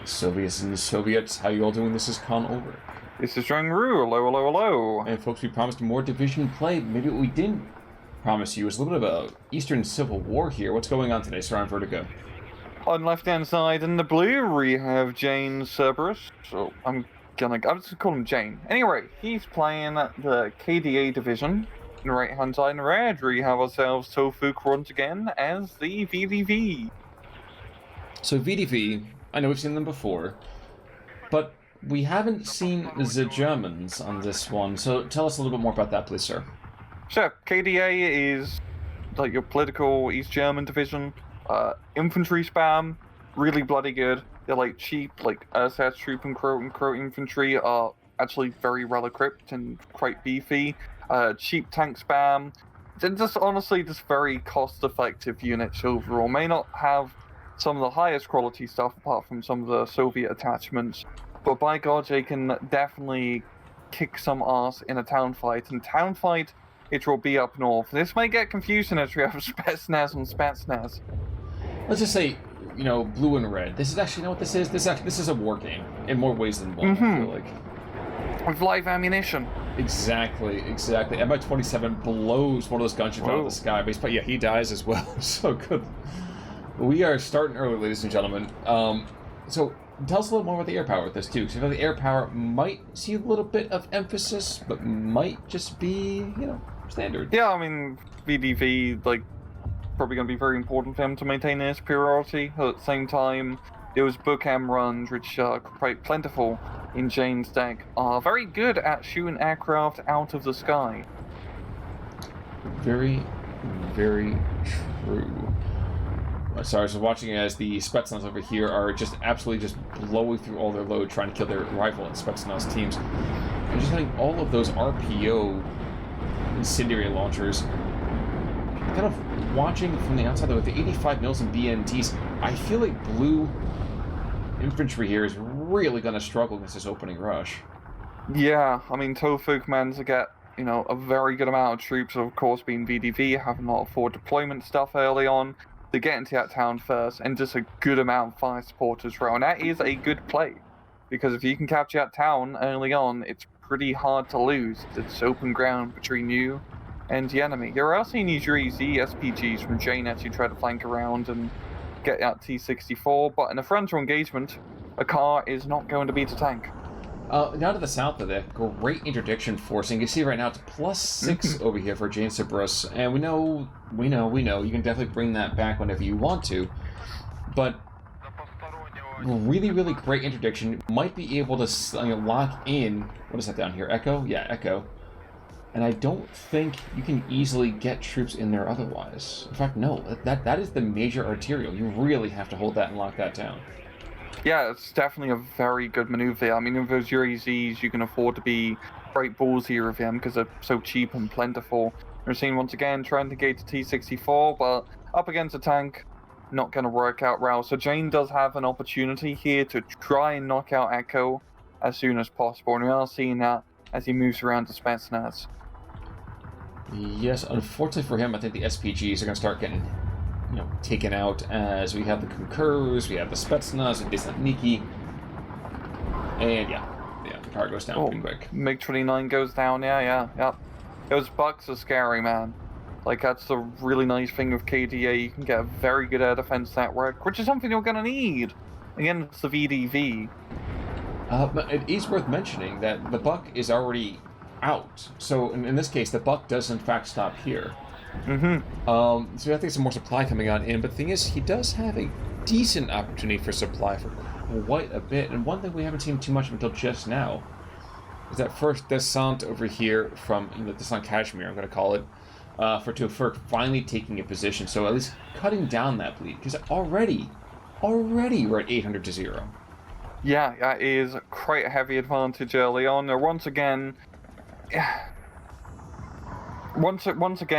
Soviets and Soviets, how you all doing? This is Con Ulrich. This is Zhang-Ru, hello. And folks, we promised more Division play. Maybe what we didn't promise you is a little bit of a Eastern Civil War here. What's going on today, sir, on Vertigo? On left-hand side in the blue, we have JaneCEBRUS. So I'm just call him Jane. Anyway, he's playing the KDA division. On the right-hand side in red, we have ourselves Tofuk once again as the VDV. So VDV, I know we've seen them before, but we haven't seen the Germans on this one. So tell us a little bit more about that, please, sir. Sure, KDA is like your political East German division. Infantry spam, really bloody good. They're like cheap, like SS troop and quote infantry are actually very well equipped and quite beefy. Cheap tank spam. They're just honestly just very cost-effective units overall. May not have some of the highest quality stuff apart from some of the Soviet attachments, but by God, they can definitely kick some ass in a town fight. And town fight, it will be up north. This may get confusing as we have Spetsnaz and Spetsnaz. Let's just say, you know, blue and red. This is actually, you know what this is? This is a war game in more ways than one. I feel like. With live ammunition. Exactly. MI-27 blows one of those gunships out of the sky base, but yeah, he dies as well. So good. We are starting early, ladies and gentlemen. So tell us a little more about the air power with this too, because I feel the air power might see a little bit of emphasis, but might just be, you know, standard. Yeah, I mean, VDV, like, probably going to be very important for him to maintain their superiority. At the same time, those bookend runs, which are quite plentiful in Jane's deck, are very good at shooting aircraft out of the sky. Very, very true. Sorry, so watching as the Spetsnaz over here are just absolutely just blowing through all their load, trying to kill their rival and Spetsnaz teams. And just having all of those RPO incendiary launchers, kind of watching from the outside, though, with the 85 mils and BNTs, I feel like blue infantry here is really going to struggle against this opening rush. Yeah, I mean, Tofuk managed to get, you know, a very good amount of troops, of course, being VDV, having a lot of forward deployment stuff early on. To get into that town first, and just a good amount of fire support as well. And that is a good play, because if you can capture that town early on, it's pretty hard to lose. It's open ground between you and the enemy. You're also seeing these easy SPGs from Jane as you try to flank around and get that T-64, but in a frontal engagement, a car is not going to beat a tank. Down to the south of that, great interdiction forcing. You see right now it's +6 over here for JaneCEBRUS, and we know, you can definitely bring that back whenever you want to, but really, really great interdiction. Might be able to lock in, what is that down here, Echo? Yeah, Echo. And I don't think you can easily get troops in there otherwise. In fact, no, that is the major arterial. You really have to hold that and lock that down. Yeah, it's definitely a very good maneuver. I mean, with those UAZs, you can afford to be quite ballsy with them because they're so cheap and plentiful. We're seeing once again trying to gate the T-64, but up against a tank, not going to work out well. So Jane does have an opportunity here to try and knock out Echo as soon as possible, and we are seeing that as he moves around to Spetsnaz. Yes, unfortunately for him, I think the SPGs are going to start getting, you know, taken out as we have the Concurs, we have the Spetsnaz, and Desantniki, and yeah, the power goes down pretty quick. MiG-29 goes down, yeah. Those bucks are scary, man. Like, that's the really nice thing with KDA, you can get a very good air defense network, which is something you're going to need against the VDV. But it is worth mentioning that the buck is already out, so in this case, the buck does in fact stop here. So I think some more supply coming on in, but the thing is, he does have a decent opportunity for supply for quite a bit, and one thing we haven't seen too much of until just now is that first descent over here from, you know, descent Kashmir, I'm going to call it, for Tofuk finally taking a position, so at least cutting down that bleed, because already we're at 800 to 0. Yeah, that is quite a heavy advantage early on. Once again,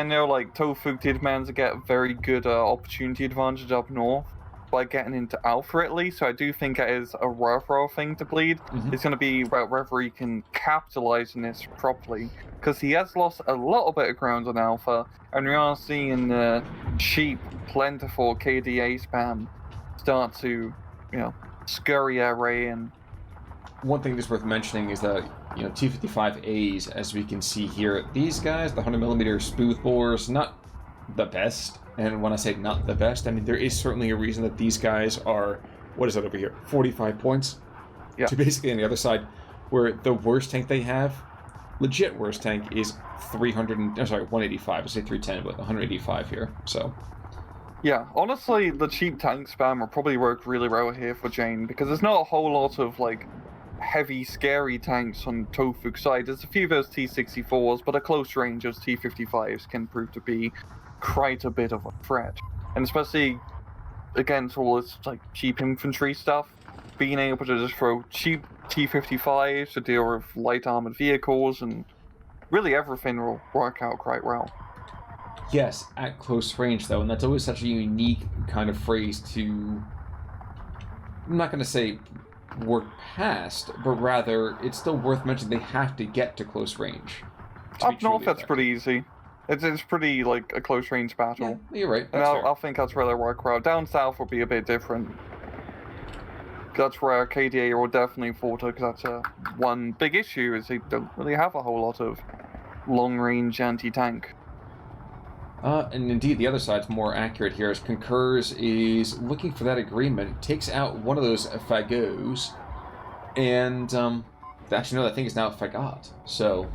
though, like, Tofuk did manage to get a very good opportunity advantage up north by getting into Alpha at least, so I do think that is a worthwhile thing to bleed. It's going to be about whether he can capitalize on this properly, because he has lost a little bit of ground on Alpha, and we are seeing the cheap, plentiful KDA spam start to, you know, scurry array in. One thing that's worth mentioning is that, T-55As, as we can see here, these guys, the 100mm smooth bores, not the best. And when I say not the best, I mean there is certainly a reason that these guys are, what is that over here, 45 points? Yeah. To basically on the other side, where the worst tank they have, legit worst tank, is 185. I say 310, but 185 here, so. Yeah, honestly, the cheap tank spam will probably work really well here for Jane, because there's not a whole lot of, like, heavy, scary tanks on Tofuk's side. There's a few of those T-64s, but at close range, those T-55s can prove to be quite a bit of a threat. And especially against all this, like, cheap infantry stuff, being able to just throw cheap T-55s to deal with light armored vehicles and really everything will work out quite well. Yes, at close range, though, and that's always such a unique kind of phrase to, I'm not going to say work past, but rather, it's still worth mentioning they have to get to close range. Up north, that's pretty easy. It's pretty, like, a close range battle. Yeah, you're right. And I think that's where they work well. Down south will be a bit different. That's where KDA will definitely falter, because that's one big issue, is they don't really have a whole lot of long-range anti-tank. And indeed, the other side's more accurate here, as Concurs is looking for that agreement, takes out one of those Fagos, and, actually, no, that thing is now Fagot, so...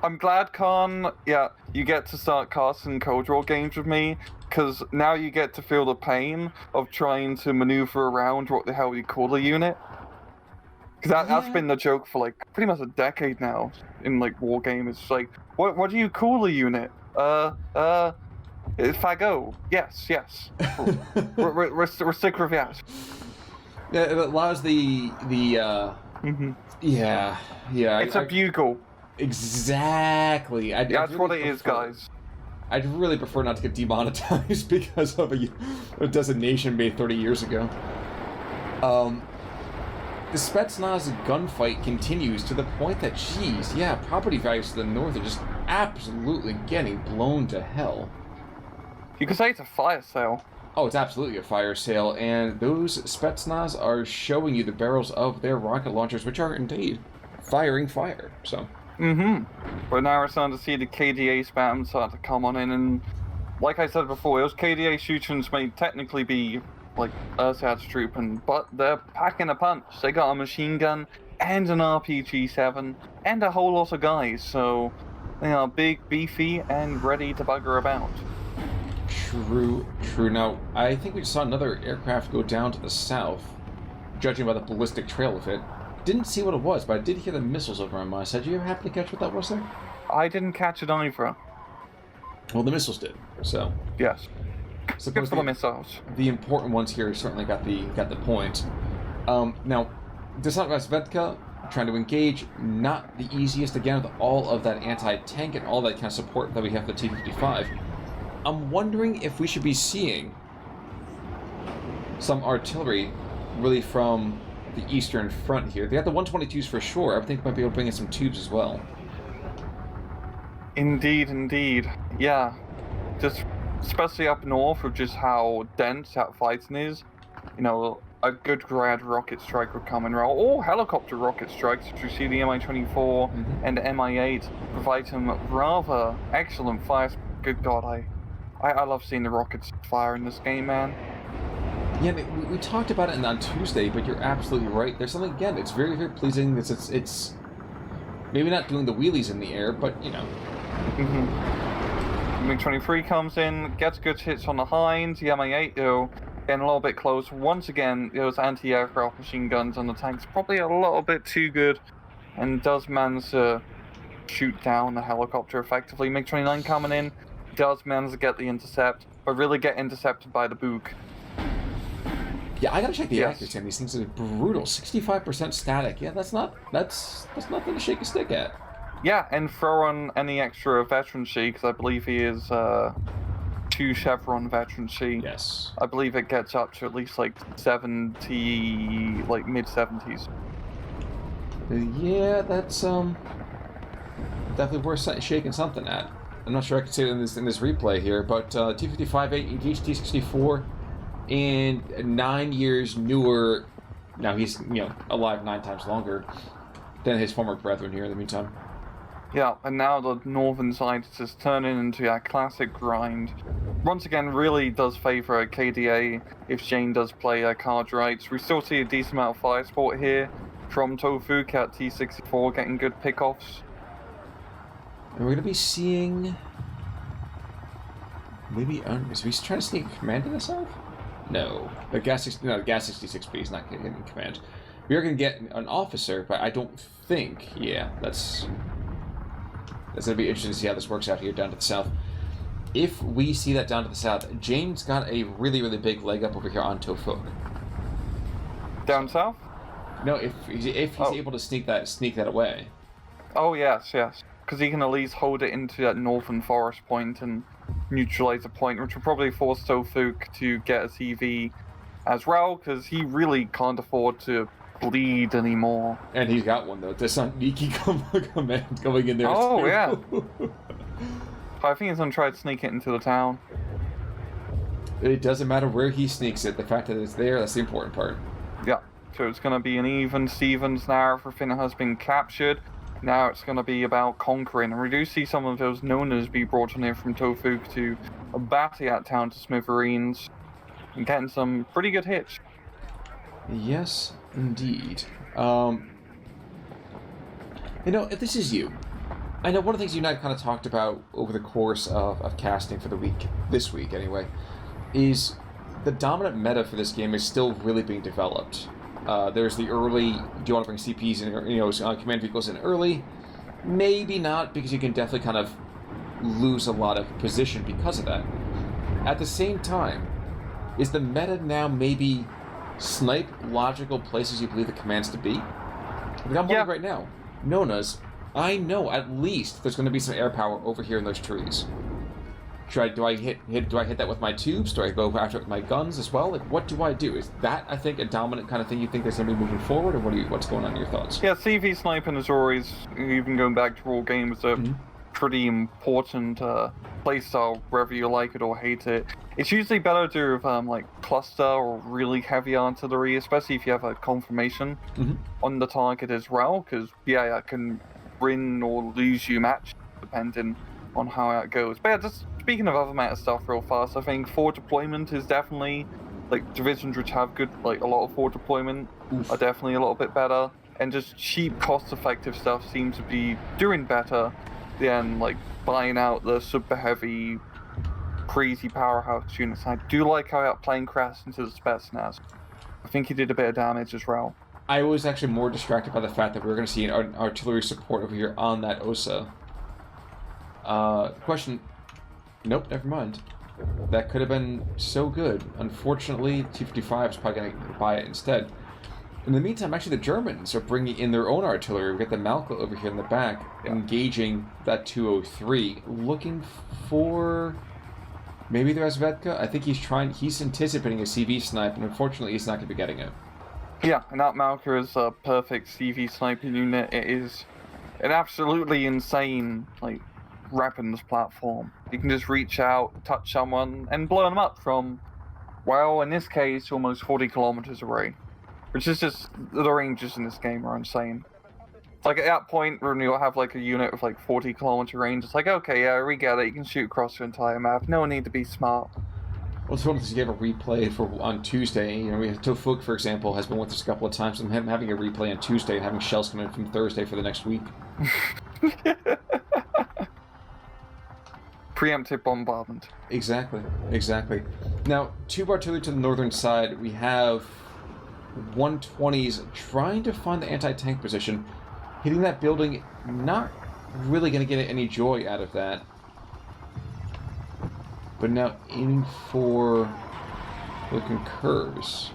I'm glad, Khan, you get to start casting Cold War games with me, because now you get to feel the pain of trying to maneuver around what the hell you call a unit. Because that's been the joke for, like, pretty much a decade now in, like, war games. It's like, what do you call a unit? Fago. Yes. we're sick with that. Yeah, it allows yeah. It's a bugle. Exactly. That's really what it is, guys. I'd really prefer not to get demonetized because of a designation made 30 years ago. The Spetsnaz gunfight continues to the point that, geez, property values to the north are just absolutely getting blown to hell. You could say it's a fire sale. Oh, it's absolutely a fire sale, and those Spetsnaz are showing you the barrels of their rocket launchers, which are indeed firing fire, so... But now we're starting to see the KDA spam start to come on in, and like I said before, those KDA shooters may technically be like Ursad's trooping, but they're packing a punch. They got a machine gun and an RPG-7 and a whole lot of guys, so they are big, beefy, and ready to bugger about. True. Now, I think we saw another aircraft go down to the south, judging by the ballistic trail of it. Didn't see what it was, but I did hear the missiles over on my side. Did you ever happen to catch what that was there? I didn't catch it either. Well, the missiles did, so... Yes. Good for the missiles. The important ones here certainly got the point. Now, Desantras Vedka, trying to engage, not the easiest, again, with all of that anti-tank and all that kind of support that we have for the T-55. I'm wondering if we should be seeing some artillery really from the eastern front here. They got the 122s for sure. I think might be able to bring in some tubes as well. Indeed. Yeah. Just especially up north with just how dense that fighting is. You know, a good grad rocket strike would come in well, or helicopter rocket strikes, if you see the Mi-24 and the Mi-8 provide some rather excellent fire. Good God, I love seeing the rockets fire in this game, man. Yeah, we talked about it on Tuesday, but you're absolutely right. There's something, again, it's very, very pleasing. It's maybe not doing the wheelies in the air, but, you know. MiG-23 comes in, gets good hits on the Hinds. The Mi-8, though, getting a little bit close. Once again, those anti-aircraft machine guns on the tanks probably a little bit too good, and does manage to shoot down the helicopter effectively. MiG-29 coming in, does manage to get the intercept, but really get intercepted by the Book. Yeah, I gotta check the accuracy on these things. It's brutal. 65% static. Yeah, that's nothing to shake a stick at. Yeah, and throw on any extra veterancy, because I believe he is 2 Chevron veterancy. Yes. I believe it gets up to at least like 70, like mid-70s. Yeah, that's definitely worth shaking something at. I'm not sure I can say it in this replay here, but T-55A, T-64 and 9 years newer. Now he's, alive 9 times longer than his former brethren here in the meantime. Yeah, and now the northern side is just turning into a classic grind. Once again, really does favour KDA if Jane does play her cards right. We still see a decent amount of fire support here from Tofuk at T64, getting good pickoffs. And we're going to be seeing... Maybe... is he trying to sneak command in the south? No. The Gas 66B is not getting command. We are going to get an officer, but I don't think... Yeah, that's going to be interesting to see how this works out here down to the south. If we see that down to the south, Jane's got a really, really big leg up over here on Tofuk. Down south? No, if he's able to sneak that away. Oh, yes. Because he can at least hold it into that northern forest point and neutralize the point, which will probably force Tofuk to get a CV as well, because he really can't afford to bleed anymore. And he's got one, though. There's some sneaky command going in there. Oh, too. yeah. I think he's going to try to sneak it into the town. It doesn't matter where he sneaks it. The fact that it's there, that's the important part. Yeah. So it's going to be an even Stevens now. Everything has been captured. Now it's going to be about conquering. And we do see some of those Nonas be brought in here from Tofuk to batter that town to smithereens. And getting some pretty good hits. Yes, indeed. If this is you, I know one of the things you and I kind of talked about over the course of casting for the week, this week anyway, is the dominant meta for this game is still really being developed. There's the early, do you want to bring CPs in, command vehicles in early? Maybe not, because you can definitely kind of lose a lot of position because of that. At the same time, is the meta now maybe snipe logical places you believe the commands to be? Like I'm wondering right now, Nonas, I know at least there's going to be some air power over here in those trees. Do I hit that with my tubes? Do I go after it with my guns as well? Like, what do I do? Is that, I think, a dominant kind of thing you think that's going to be moving forward, or what's going on in your thoughts? Yeah, CV sniping is always, even going back to Raw games, a pretty important playstyle, whether you like it or hate it. It's usually better to do with like cluster or really heavy artillery, especially if you have a confirmation on the target as well, because it can win or lose you match depending on how it goes. But yeah, just speaking of other meta stuff real fast, I think forward deployment is definitely, like, divisions which have good, like, a lot of forward deployment are definitely a little bit better, and just cheap, cost-effective stuff seems to be doing better than, like, buying out the super heavy, crazy powerhouse units. I do like how that plane crashed into the Spetsnaz. I think he did a bit of damage as well. I was actually more distracted by the fact that we were going to see an artillery support over here on that OSA. Question... Nope, never mind. That could have been so good. Unfortunately, T-55 is probably going to buy it instead. In the meantime, actually, the Germans are bringing in their own artillery. We've got the Malka over here in the back, engaging that 203, looking for maybe the Razvedka. I think he's anticipating a CV snipe, and unfortunately, he's not going to be getting it. Yeah, and that Malka is a perfect CV sniping unit. It is an absolutely insane, like, weapons platform. You can just reach out, touch someone, and blow them up from, well, in this case, almost 40 kilometers away. Which is just, the ranges in this game are insane. It's like, at that point, when you'll have, like, a unit with, like, 40 kilometer range, it's like, okay, yeah, we get it, you can shoot across the entire map, no need to be smart. Well, it's funny to give a replay on Tuesday. We have Tofuk, for example, has been with us a couple of times, and him having a replay on Tuesday and having shells come in from Thursday for the next week. Preemptive bombardment. Exactly. Now, tube artillery to the northern side, we have 120s trying to find the anti-tank position. Hitting that building, not really going to get any joy out of that. But now aiming for looking curves.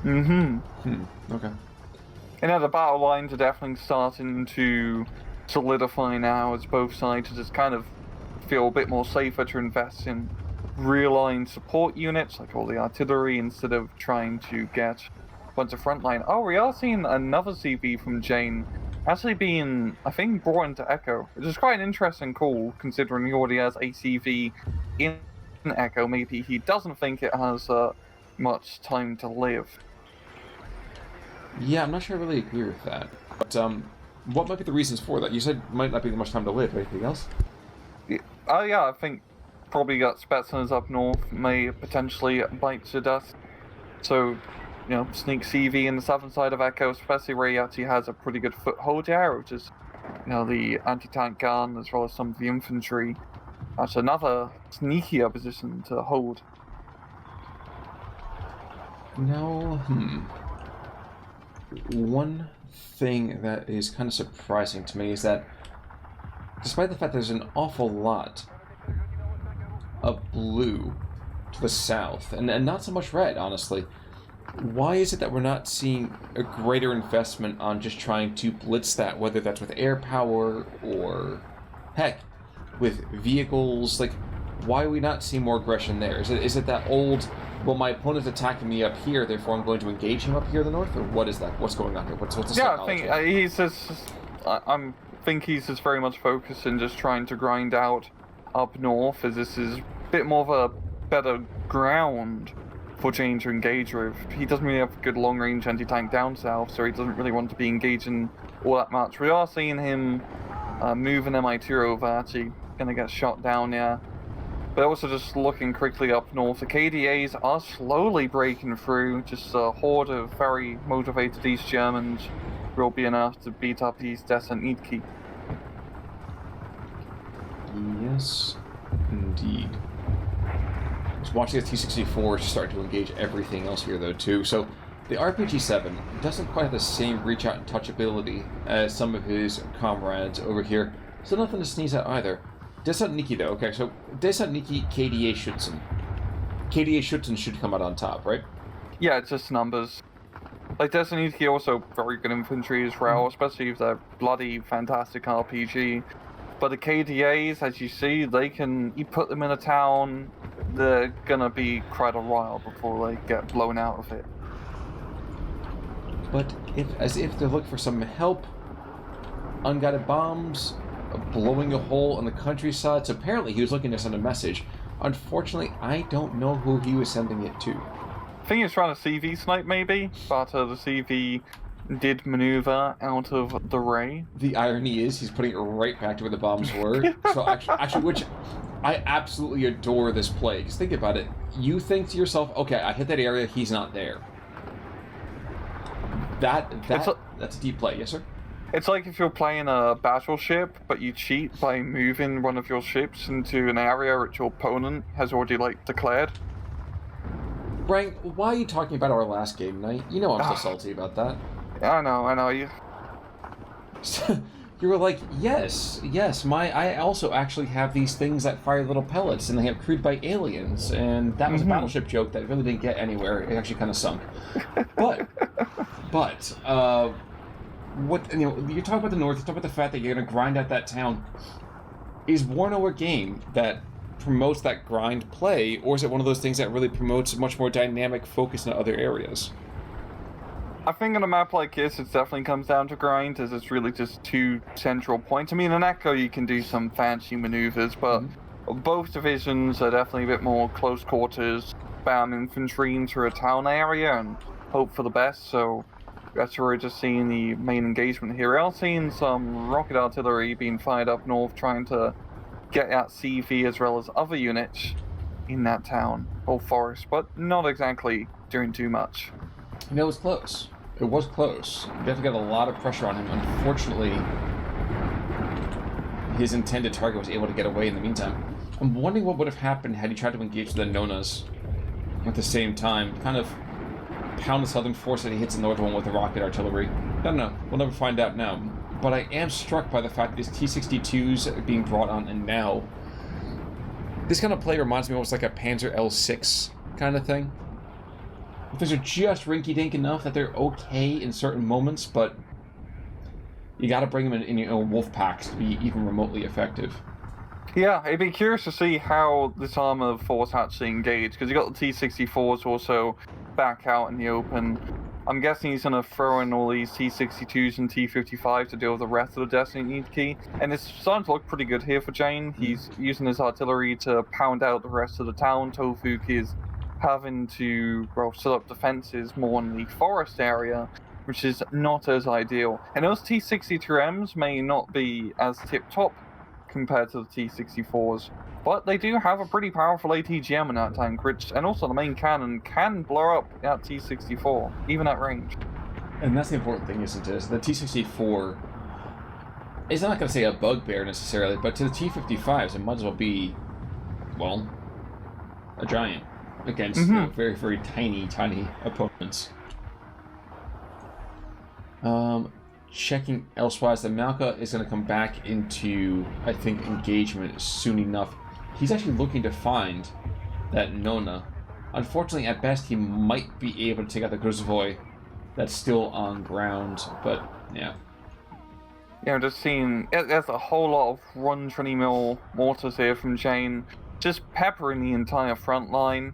Okay. And now the battle lines are definitely starting to solidify now as both sides are just kind of feel a bit more safer to invest in real-line support units, like all the artillery, instead of trying to get a bunch of frontline. Oh, we are seeing another CV from Jane actually being, I think, brought into Echo, which is quite an interesting call, considering he already has a CV in Echo. Maybe he doesn't think it has much time to live. Yeah, I'm not sure I really agree with that. But what might be the reasons for that? You said might not be much time to live. Anything else? Yeah, I think probably got Spetsnaz up north may potentially bite to dust. So, sneak CV in the southern side of Echo, especially where he actually has a pretty good foothold here, which is, the anti-tank gun as well as some of the infantry. That's another sneakier position to hold. No, One thing that is kind of surprising to me is that despite the fact there's an awful lot of blue to the south, and not so much red, honestly, why is it that we're not seeing a greater investment on just trying to blitz that, whether that's with air power or, heck, with vehicles? Like, why are we not seeing more aggression there? Is it that old, well, my opponent's attacking me up here, therefore I'm going to engage him up here in the north, or what is that? What's going on here? What's the psychology? I think he's just... I think he's just very much focused in just trying to grind out up north, as this is a bit more of a better ground for Jane to engage with. He doesn't really have good long-range anti-tank down south, so he doesn't really want to be engaging all that much. We are seeing him move an MI2 over, actually gonna get shot down there. But also just looking quickly up north, the KDAs are slowly breaking through. Just a horde of very motivated East Germans will be enough to beat up East Descent-Niedke. Yes, indeed. Just watching the T-64 start to engage everything else here, though, too. So the RPG-7 doesn't quite have the same reach-out and touchability as some of his comrades over here. So nothing to sneeze at either. Descent-Niedke, though. Okay, so Descent-Niedke, KDA Schützen. KDA Schützen should come out on top, right? Yeah, it's just numbers. Like, Descent-Niedke also very good infantry as well, especially if they're bloody fantastic RPG. But the KDAs, as you see, you put them in a town, they're gonna be quite a while before they get blown out of it. But as if they're looking for some help, unguided bombs, blowing a hole in the countryside. So apparently he was looking to send a message. Unfortunately, I don't know who he was sending it to. I think he was trying to CV snipe, maybe, but the CV did maneuver out of the ray. The irony is he's putting it right back to where the bombs were. So actually, which I absolutely adore this play. Because think about it. You think to yourself, okay, I hit that area, he's not there. That's a deep play, yes sir? It's like if you're playing a battleship, but you cheat by moving one of your ships into an area which your opponent has already, declared. Brian, why are you talking about our last game night? You know I'm so salty about that. I know. You were like, yes, I also actually have these things that fire little pellets, and they have crewed by aliens, and that was a battleship joke that really didn't get anywhere. It actually kind of sunk. But, what, you talk about the north, you talk about the fact that you're going to grind out that town. Is WARNO a game that promotes that grind play, or is it one of those things that really promotes a much more dynamic focus in other areas? I think on a map like this, it definitely comes down to grind, as it's really just two central points. I mean, in Echo, you can do some fancy maneuvers, but both divisions are definitely a bit more close quarters, spam infantry into a town area and hope for the best. So that's where we're just seeing the main engagement here. We're also seeing some rocket artillery being fired up north, trying to get at CV as well as other units in that town or forest, but not exactly doing too much. It was close. It was close. You have to get a lot of pressure on him. Unfortunately, his intended target was able to get away in the meantime. I'm wondering what would have happened had he tried to engage the Nonas at the same time. Kind of pound the southern force that he hits the northern one with the rocket artillery. I don't know. We'll never find out now. But I am struck by the fact that these T-62s are being brought on, and now this kind of play reminds me almost like a Panzer L6 kind of thing. Those are just rinky-dink enough that they're okay in certain moments, but you got to bring them in your own wolf packs to be even remotely effective. Yeah, it'd be curious to see how this armored force actually engage, because you got the T-64s also back out in the open. I'm guessing he's going to throw in all these T-62s and T-55 to deal with the rest of the Descent-Niedke, and it's starting to look pretty good here for Jane. He's using his artillery to pound out the rest of the town. Tofuk is having to, well, set up defenses more in the forest area, which is not as ideal. And those T-62Ms may not be as tip-top compared to the T-64s, but they do have a pretty powerful ATGM in that tank, which, and also the main cannon can blow up that T-64, even at range. And that's the important thing, isn't it? The T-64 is not going to say a bugbear necessarily, but to the T-55s, it might as well be, well, a giant against very, very tiny opponents. Checking elsewise, the Malka is going to come back into, I think, engagement soon enough. He's actually looking to find that Nona. Unfortunately, at best, he might be able to take out the Gruzvoy that's still on ground, but yeah. Yeah, I'm just seeing, there's a whole lot of 120mm mortars here from Jane, just peppering the entire front line.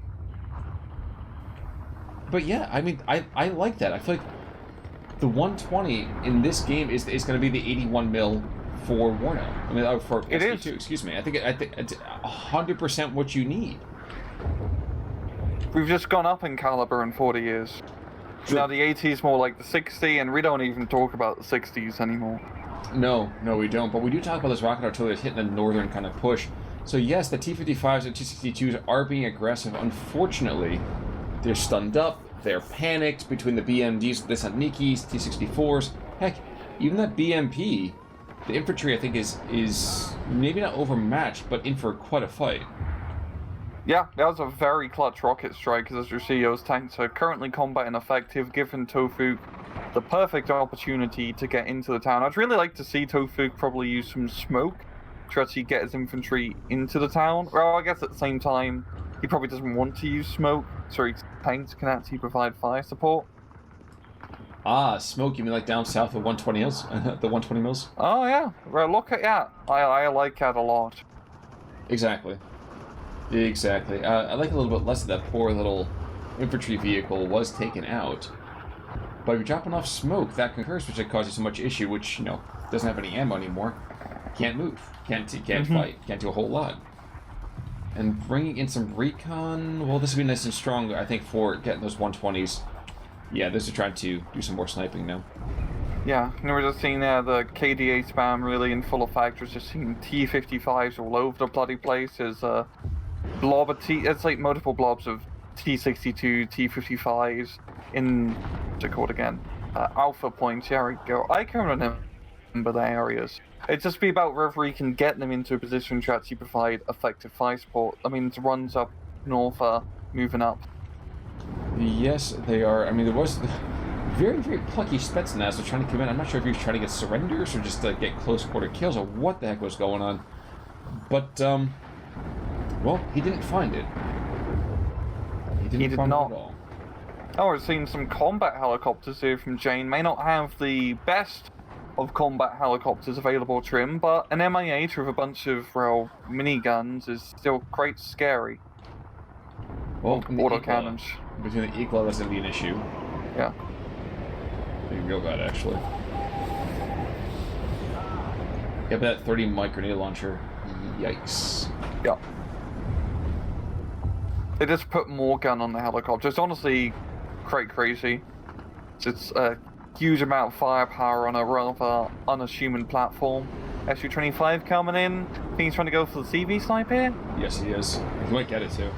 But yeah, I mean, I like that. I feel like the 120 in this game is going to be the 81mm for WARNO. I mean, for SB2, excuse me. I think it's 100% what you need. We've just gone up in caliber in 40 years. Sure. Now the 80 is more like the 60, and we don't even talk about the 60s anymore. No, we don't. But we do talk about this rocket artillery that's hitting the northern kind of push. So yes, the T-55s and T-62s are being aggressive. Unfortunately, they're stunned up. They're panicked between the BMDs, the Desantnikis, T-64s. Heck, even that BMP, the infantry, I think, is maybe not overmatched, but in for quite a fight. Yeah, that was a very clutch rocket strike, because as you see, those tanks are currently combat ineffective, giving Tofuk the perfect opportunity to get into the town. I'd really like to see Tofuk probably use some smoke to actually get his infantry into the town. Well, I guess at the same time, he probably doesn't want to use smoke, so his tanks can actually provide fire support. Ah, smoke, you mean like down south of 120 mills? The 120 mills? Oh, yeah. Well, look at that. I like that a lot. Exactly. I like a little bit less of that poor little infantry vehicle was taken out. But if you're dropping off smoke, that concurs, which causes so much issue, which, doesn't have any ammo anymore. Can't move. Can't fight. Can't do a whole lot. And bringing in some recon, well, this would be nice and strong, I think, for getting those 120s. Yeah, those are trying to do some more sniping now. Yeah, and we're just seeing the KDA spam really in full effect. We're just seeing T-55s all over the bloody place. There's a blob of it's like multiple blobs of T-62, T-55s in, what's it called again? Alpha points, there we go. I can't remember the areas. It'd just be about whether we can get them into a position to actually provide effective fire support. I mean, the runs up north are moving up. Yes, they are. I mean, there was very, very plucky Spetsnaz was trying to come in. I'm not sure if he was trying to get surrenders or just get close quarter kills or what the heck was going on. But, well, he didn't find it. He did not. It at all. Oh, we're seeing some combat helicopters here from Jane. May not have the best of combat helicopters available to him, but an Mi-8 with a bunch of, well, miniguns is still quite scary. Well, autocannons. Between the Equal, that's going to be an issue. Yeah. Real bad, actually. Yeah, but that 30 mic grenade launcher, yikes. Yeah. They just put more gun on the helicopter. It's honestly quite crazy. It's a huge amount of firepower on a rather unassuming platform. SU-25 coming in. I think he's trying to go for the CV snipe here. Yes, he is. He might get it, too.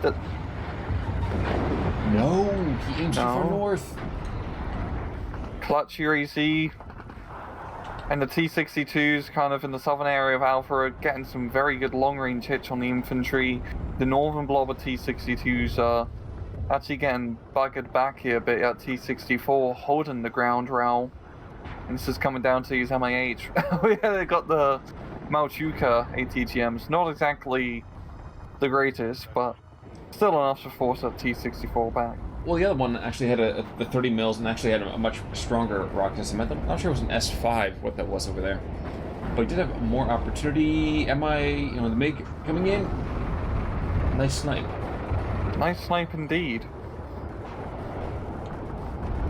No, he aims too far north. Clutch UAZ. And the T-62s kind of in the southern area of Alpha are getting some very good long-range hits on the infantry. The northern blob of T-62s are actually getting buggered back here a bit at T-64, holding the ground rail. And this is coming down to his MIH. Yeah, they got the Malchuka ATGMs. Not exactly the greatest, but still enough to force that T-64 back. Well, the other one actually had the 30 mils and actually had a much stronger rocket system. I'm not sure it was an S5, what that was over there. But he did have more opportunity. The MiG coming in. Nice snipe. Nice snipe indeed.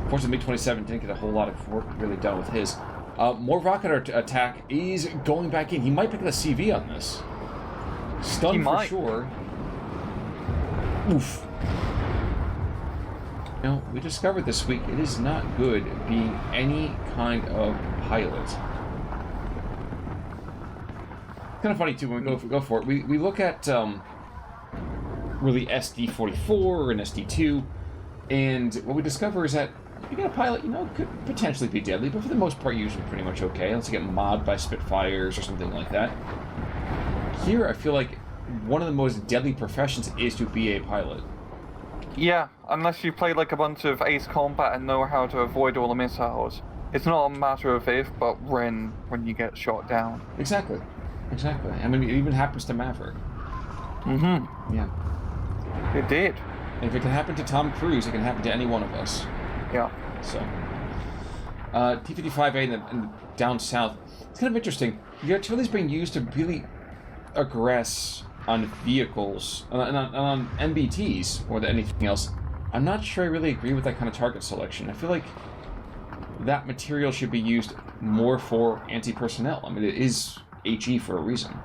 Unfortunately, MiG-27 didn't get a whole lot of work really done with his. More rocket attack is going back in. He might pick up the CV on this. Stunned for sure. Oof. Now, we discovered this week it is not good being any kind of pilot. Kind of funny, too, when we go for it. We look at really SD44 and SD2, and what we discover is that you got a pilot, could potentially be deadly, but for the most part, usually pretty much okay, unless you get mobbed by Spitfires or something like that. Here, I feel like one of the most deadly professions is to be a pilot. Yeah, unless you play like a bunch of Ace Combat and know how to avoid all the missiles. It's not a matter of if, but when you get shot down. Exactly. I mean, it even happens to Maverick. Mm-hmm. Yeah. It did. And if it can happen to Tom Cruise, it can happen to any one of us. Yeah. So, T-55A in the down south, it's kind of interesting. The artillery is being used to really aggress on vehicles, on MBTs more than anything else. I'm not sure I really agree with that kind of target selection. I feel like that material should be used more for anti-personnel. I mean, it is HE for a reason.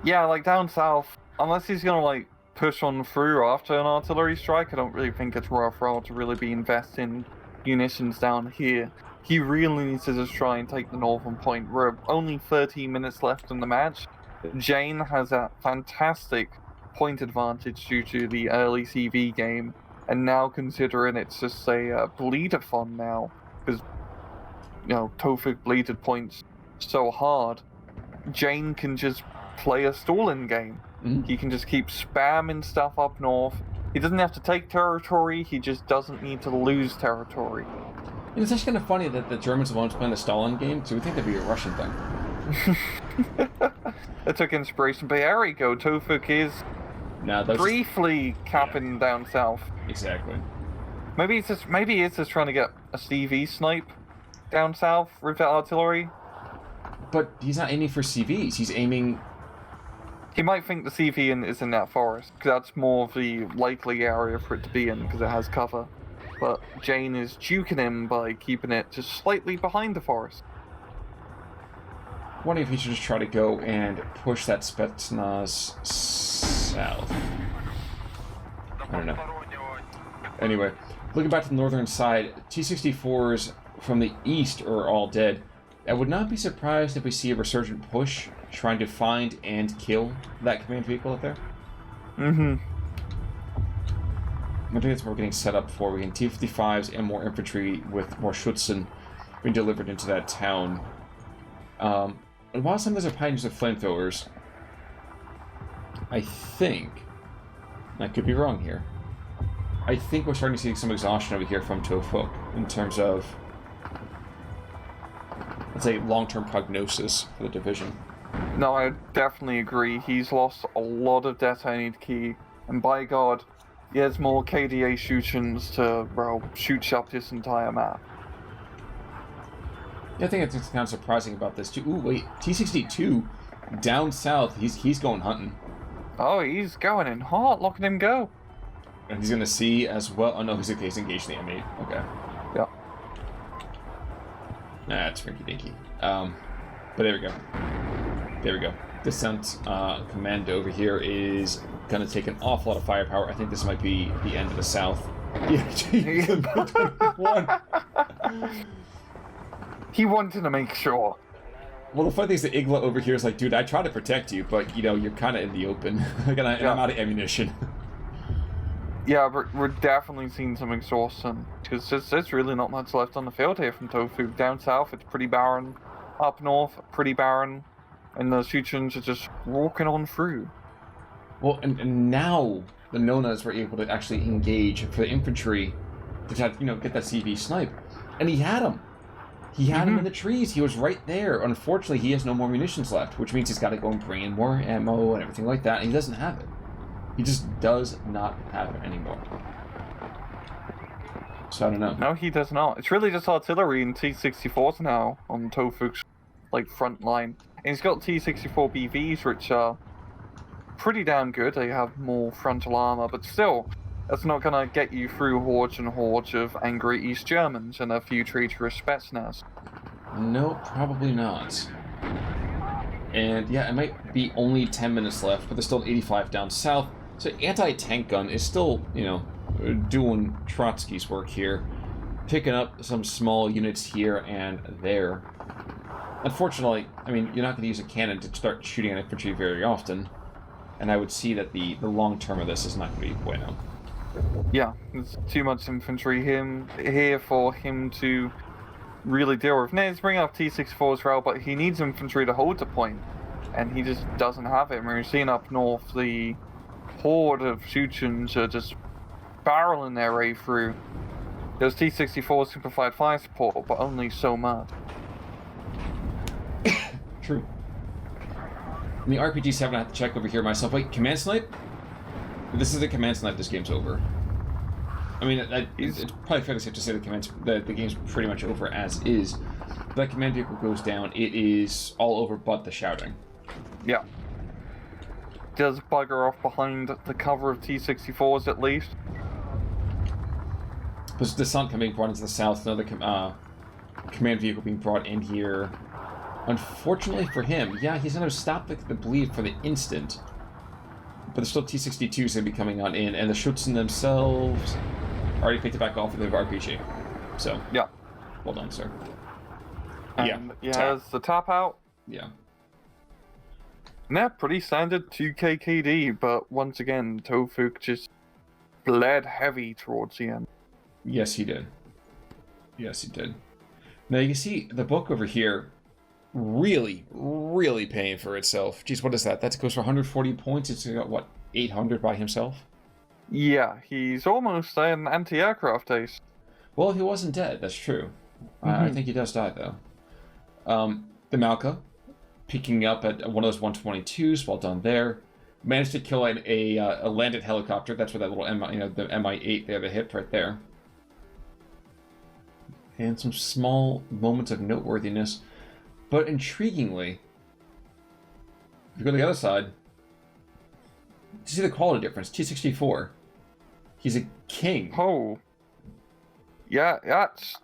Yeah, like down south, unless he's gonna like push on through after an artillery strike, I don't really think it's worthwhile to really be investing munitions down here. He really needs to just try and take the northern point. We're only 13 minutes left in the match. Jane has a fantastic point advantage due to the early CV game, and now considering it's just a bleed-a-thon now, because, Tofuk bleeded points so hard, Jane can just play a stalling game. He can just keep spamming stuff up north. He doesn't have to take territory, he just doesn't need to lose territory. And it's actually kind of funny that the Germans are the ones playing the Stalin game, so we think that'd be a Russian thing. It took inspiration, but there we go. Tofuk is briefly capping down south. Exactly. Maybe it's just trying to get a CV snipe down south with that artillery. But he's not aiming for CVs. He's aiming. He might think the CV is in that forest, because that's more of the likely area for it to be in, because it has cover. But Jane is juking him by keeping it just slightly behind the forest. Wondering if he should just try to go and push that Spetsnaz south. I don't know. Anyway, looking back to the northern side, T-64s from the east are all dead. I would not be surprised if we see a resurgent push trying to find and kill that command vehicle up there. Mm-hmm. I think that's what we're getting set up for. We can T-55s and more infantry with more Schutzen being delivered into that town. And while some of those are pioneers of flamethrowers, I think, I could be wrong here, I think we're starting to see some exhaustion over here from Tofuk in terms of, let's say, long-term prognosis for the division. No, I definitely agree. He's lost a lot of detonated key, and by God, he has more KDA shootings to, shoot up this entire map. Yeah, I think it's kind of surprising about this too. Ooh, wait, T-62 down south. He's going hunting. Oh, he's going in hot. Look at him go. And he's gonna see as well. Oh no, he's engaged in the M8. Okay. Yeah. Nah, it's rinky dinky. But there we go. There we go. Descent command over here is gonna take an awful lot of firepower. I think this might be the end of the south. Yeah, He wanted to make sure. Well, the funny thing is the Igla over here is like, dude, I try to protect you, but, you're kind of in the open. and I'm out of ammunition. Yeah, we're definitely seeing some exhaustion. Because there's really not much left on the field here from Tofuk. Down south, it's pretty barren. Up north, pretty barren. And the Schutzens are just walking on through. Well, and now the Nonas were able to actually engage for the infantry to try to, get that CV snipe. And he had him. He had him in the trees. He was right there. Unfortunately, he has no more munitions left, which means he's got to go and bring in more ammo and everything like that, and he doesn't have it. He just does not have it anymore. So I don't know. No, he does not. It's really just artillery and T-64s now on Tofuk's front line. And he's got T-64 BVs, which are pretty damn good. They have more frontal armor, but still, that's not gonna get you through hordes and hordes of angry East Germans and a few traitorous Spetsnaz. No, probably not. And yeah, it might be only 10 minutes left, but there's still 85 down south. So anti-tank gun is still, doing Trotsky's work here, picking up some small units here and there. Unfortunately, I mean, you're not going to use a cannon to start shooting at infantry very often, and I would see that the long term of this is not going to be bueno. Yeah, there's too much infantry here for him to really deal with. Now, he's bringing up T-64 as well, but he needs infantry to hold the point, and he just doesn't have it. We're seeing up north the horde of Shuchens are just barreling their way through. Those T-64s can provide fire support, but only so much. True. In the RPG-7, I have to check over here myself. Wait, Command Snipe? This is a Command Snipe, this game's over. I mean, it's probably fairly safe to say the game's pretty much over as is. That command vehicle goes down, it is all over but the shouting. Yeah. Does bugger off behind the cover of T-64s at least. There's Descent being brought into the south, another command vehicle being brought in here. Unfortunately for him, yeah, he's going to stop the bleed for the instant. But there's still T-62s going to be coming on in, and the Schutzen themselves already picked it back off with the RPG. So, yeah. Well done, sir. And he has the top out. Yeah. And they're pretty standard 2K KD, but once again, Tofuk just bled heavy towards the end. Yes, he did. Yes, he did. Now, you can see the book over here really, really paying for itself. Jeez, what is that? That goes for 140 points. It's got, what, 800 by himself? Yeah, he's almost an anti-aircraft ace. Well, he wasn't dead, that's true. I think he does die, though. The Malka, picking up at one of those 122s, well done there. Managed to kill a landed helicopter. That's where that little the Mi-8 there, the hip right there. And some small moments of noteworthiness. But intriguingly, if you go to the other side, you see the quality difference. T-64. He's a king. Oh. Yeah, that's...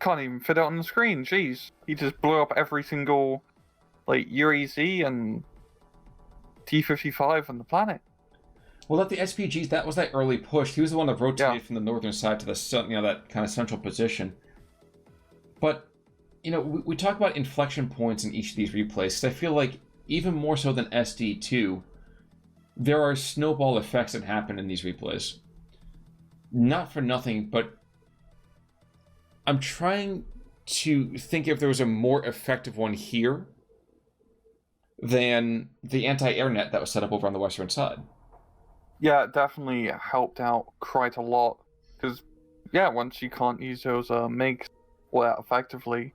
Can't even fit it on the screen, jeez. He just blew up every single, like, UAZ and T-55 on the planet. Well, that the SPGs, that was that early push. He was the one that rotated from the northern side to the that kind of central position. But, we talk about inflection points in each of these replays, because I feel like, even more so than SD2, there are snowball effects that happen in these replays. Not for nothing, but I'm trying to think if there was a more effective one here than the anti-air net that was set up over on the western side. Yeah, it definitely helped out quite a lot. Because, yeah, once you can't use those MiGs that effectively,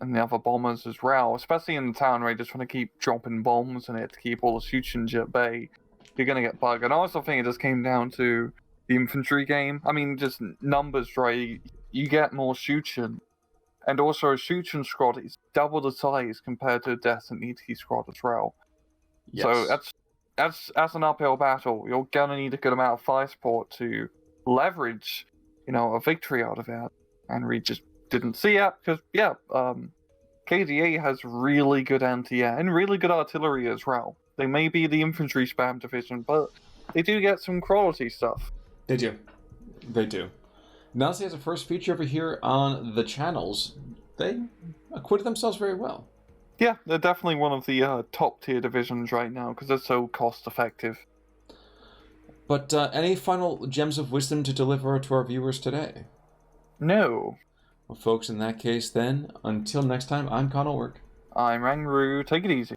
and the other bombers as well, especially in the town where you just want to keep dropping bombs in it to keep all the Shuchens at bay, you're going to get bugged. And I also think it just came down to the infantry game. I mean, just numbers, right? You get more Shuchen. And also a Shuchen squad is double the size compared to a Destiny T squad as well. Yes. So that's an uphill battle. You're going to need a good amount of fire support to leverage, a victory out of it. And we just didn't see it because, KDA has really good anti-air and really good artillery as well. They may be the infantry spam division, but they do get some quality stuff. They do. They do. Nazi has a first feature over here on the channels. They acquitted themselves very well. Yeah, they're definitely one of the top tier divisions right now because they're so cost effective. But any final gems of wisdom to deliver to our viewers today? No. Well, folks, in that case, then, until next time, I'm Connell Work. I'm Rangru. Take it easy.